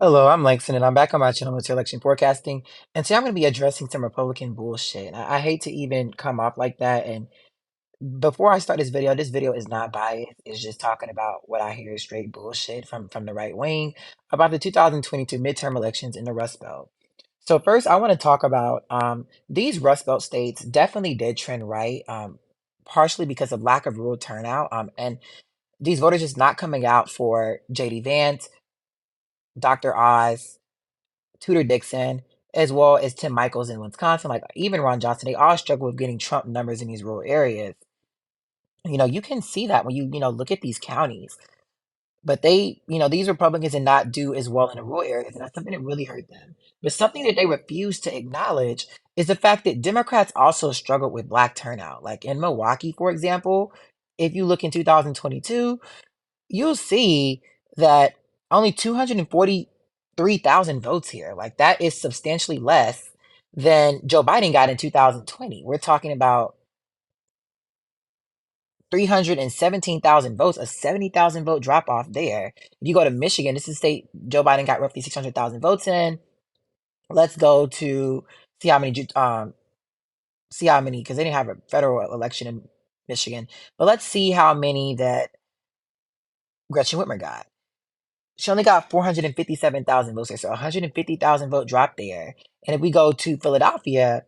Hello, I'm Langston, and I'm back on my channel with election forecasting. And today I'm going to be addressing some Republican bullshit. And I hate to even come off like that. And before I start this video is not biased. It's just talking about what I hear is straight bullshit from the right wing about the 2022 midterm elections in the Rust Belt. So first, I want to talk about these Rust Belt states definitely did trend right, partially because of lack of rural turnout, and these voters just not coming out for J.D. Vance, Dr. Oz, Tudor Dixon, as well as Tim Michaels in Wisconsin, like even Ron Johnson, they all struggle with getting Trump numbers in these rural areas. You can see that when you look at these counties. But these Republicans did not do as well in the rural areas, and that's something that really hurt them. But something that they refuse to acknowledge is the fact that Democrats also struggled with black turnout. Like in Milwaukee, for example, if you look in 2022, you'll see that only 243,000 votes here. Like that is substantially less than Joe Biden got in 2020. We're talking about 317,000 votes, a 70,000 vote drop off there. If you go to Michigan, this is a state Joe Biden got roughly 600,000 votes in. Let's go to see how many because they didn't have a federal election in Michigan. But let's see how many that Gretchen Whitmer got. She only got 457,000 votes there, so 150,000 vote drop there. And if we go to Philadelphia,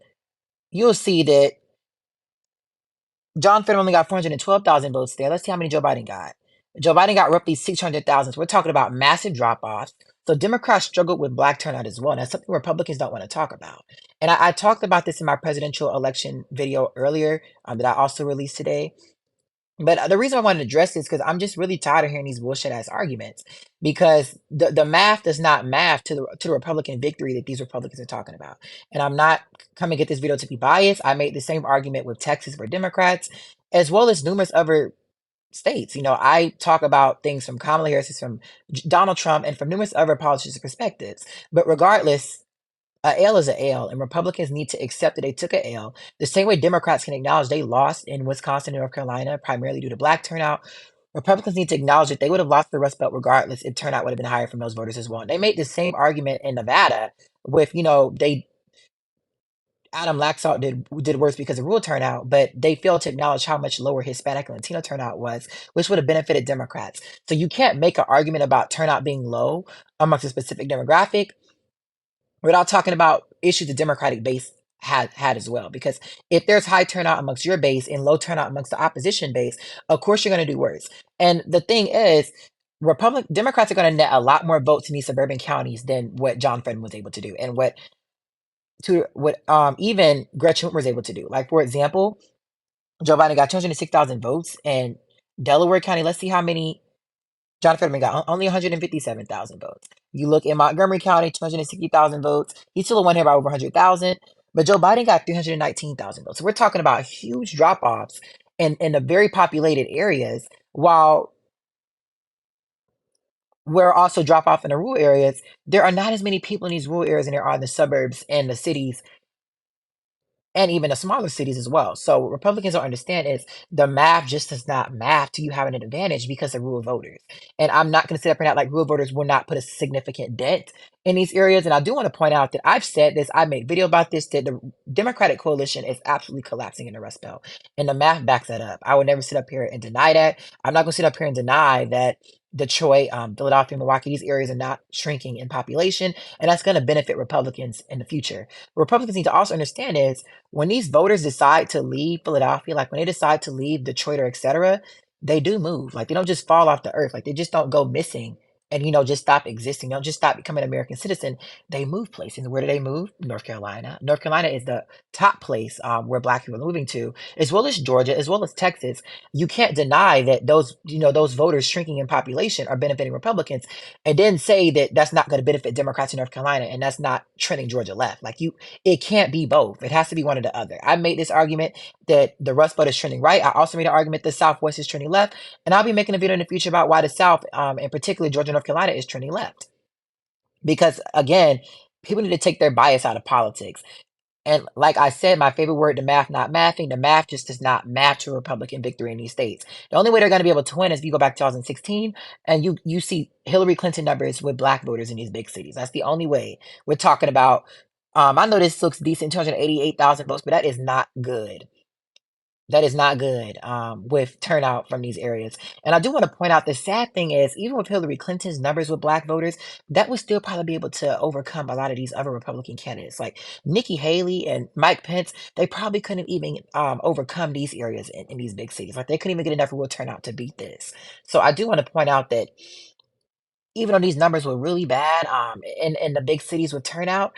you'll see that John Fetterman only got 412,000 votes there. Let's see how many Joe Biden got. Joe Biden got roughly 600,000. So we're talking about massive drop offs. So Democrats struggled with black turnout as well. And that's something Republicans don't want to talk about. And I talked about this in my presidential election video earlier that I also released today. But the reason I wanted to address this because I'm just really tired of hearing these bullshit ass arguments because the math does not math to the Republican victory that these Republicans are talking about. And I'm not coming at this video to be biased. I made the same argument with Texas for Democrats, as well as numerous other states. I talk about things from Kamala Harris, from Donald Trump, and from numerous other politicians' perspectives. But regardless, a L is a L, and Republicans need to accept that they took a L. The same way Democrats can acknowledge they lost in Wisconsin and North Carolina, primarily due to black turnout. Republicans need to acknowledge that they would have lost the Rust Belt regardless if turnout would have been higher from those voters as well. They made the same argument in Nevada with, they Adam Laxalt did worse because of rural turnout, but they failed to acknowledge how much lower Hispanic and Latino turnout was, which would have benefited Democrats. So you can't make an argument about turnout being low amongst a specific demographic without talking about issues the Democratic base had as well. Because if there's high turnout amongst your base and low turnout amongst the opposition base, of course you're going to do worse. And the thing is, Democrats are going to net a lot more votes in these suburban counties than what John Fetterman was able to do, and what even Gretchen Whitmer was able to do. Like for example, Joe Biden got 206,000 votes in Delaware County. Let's see how many John Fetterman got only 157,000 votes. You look in Montgomery County, 260,000 votes. He still won here by over 100,000, but Joe Biden got 319,000 votes. So we're talking about huge drop offs in the very populated areas, while we're also drop off in the rural areas. There are not as many people in these rural areas than there are in the suburbs and the cities and even the smaller cities as well. So what Republicans don't understand is the math just does not math to you having an advantage because of rural voters. And I'm not going to sit up and act like rural voters will not put a significant dent in these areas. And I do want to point out that I've said this, I made video about this, that the Democratic coalition is absolutely collapsing in the Rust Belt. And the math backs that up. I would never sit up here and deny that. I'm not going to sit up here and deny that Detroit, Philadelphia, Milwaukee, these areas are not shrinking in population, and that's going to benefit Republicans in the future. What Republicans need to also understand is when these voters decide to leave Philadelphia, like when they decide to leave Detroit or et cetera, they do move. Like they don't just fall off the earth. Like they just don't go missing and just stop existing. They don't just stop becoming an American citizen. They move places. Where do they move? North Carolina. North Carolina is the top place where Black people are moving to, as well as Georgia, as well as Texas. You can't deny that those voters shrinking in population are benefiting Republicans, and then say that that's not going to benefit Democrats in North Carolina and that's not trending Georgia left. Like it can't be both. It has to be one or the other. I made this argument that the Rust Belt is trending right. I also made an argument the Southwest is trending left. And I'll be making a video in the future about why the South, and particularly Georgia, North Carolina, is trending left. Because again, people need to take their bias out of politics. And like I said, my favorite word, the math not mathing, the math just does not math to a Republican victory in these states. The only way they're going to be able to win is if you go back to 2016 and you see Hillary Clinton numbers with black voters in these big cities. That's the only way. We're talking about, I know this looks decent, 288,000 votes, but that is not good. That is not good with turnout from these areas. And I do want to point out the sad thing is, even with Hillary Clinton's numbers with black voters, that would still probably be able to overcome a lot of these other Republican candidates. Like Nikki Haley and Mike Pence, they probably couldn't even overcome these areas in these big cities. Like they couldn't even get enough real turnout to beat this. So I do want to point out that even though these numbers were really bad in the big cities with turnout,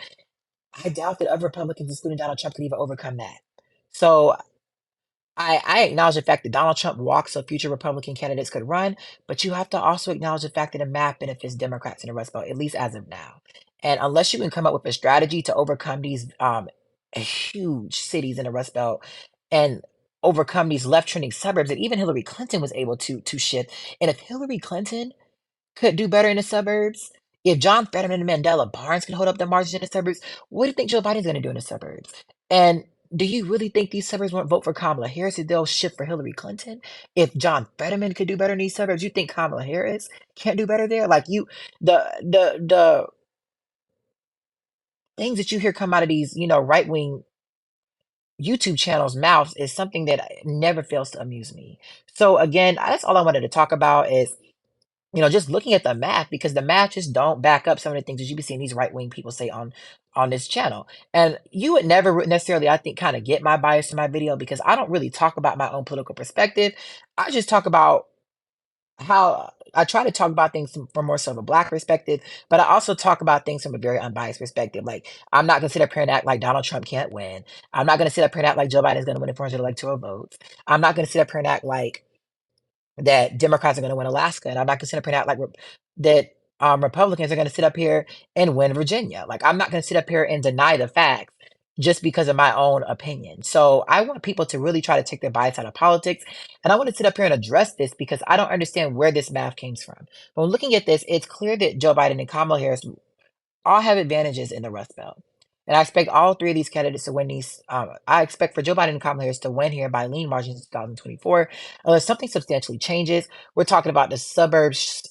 I doubt that other Republicans, including Donald Trump, could even overcome that. So I acknowledge the fact that Donald Trump walks so future Republican candidates could run, but you have to also acknowledge the fact that the map benefits Democrats in the Rust Belt, at least as of now. And unless you can come up with a strategy to overcome these huge cities in the Rust Belt and overcome these left trending suburbs that even Hillary Clinton was able to shift. And if Hillary Clinton could do better in the suburbs, if John Fetterman and Mandela Barnes can hold up the margins in the suburbs, what do you think Joe Biden's going to do in the suburbs? And do you really think these suburbs won't vote for Kamala Harris if they'll shift for Hillary Clinton? If John Fetterman could do better in these suburbs, you think Kamala Harris can't do better there? Like the things that you hear come out of these, right wing YouTube channels' mouths is something that never fails to amuse me. So again, that's all I wanted to talk about is just looking at the math because the math just don't back up some of the things that you be seeing these right wing people say on this channel. And you would never necessarily, I think, kind of get my bias in my video because I don't really talk about my own political perspective. I just talk about how I try to talk about things from more so of a black perspective, but I also talk about things from a very unbiased perspective. Like I'm not gonna sit up here and act like Donald Trump can't win. I'm not gonna sit up here and act like Joe Biden is gonna win in 400 electoral votes. I'm not gonna sit up here and act like that Democrats are going to win Alaska, and I'm not going to sit up here and act like that Republicans are going to sit up here and win Virginia. Like I'm not going to sit up here and deny the facts just because of my own opinion. So I want people to really try to take their bias out of politics, and I want to sit up here and address this because I don't understand where this math came from. When looking at this, it's clear that Joe Biden and Kamala Harris all have advantages in the Rust Belt. And I expect all three of these candidates to win these. I expect for Joe Biden and Kamala Harris to win here by lean margins in 2024. Unless something substantially changes, we're talking about the suburbs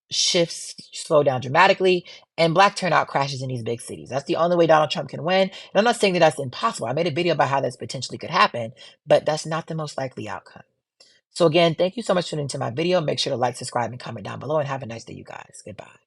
shifts slow down dramatically and black turnout crashes in these big cities. That's the only way Donald Trump can win. And I'm not saying that that's impossible. I made a video about how this potentially could happen, but that's not the most likely outcome. So again, thank you so much for tuning into my video. Make sure to like, subscribe, and comment down below and have a nice day, you guys. Goodbye.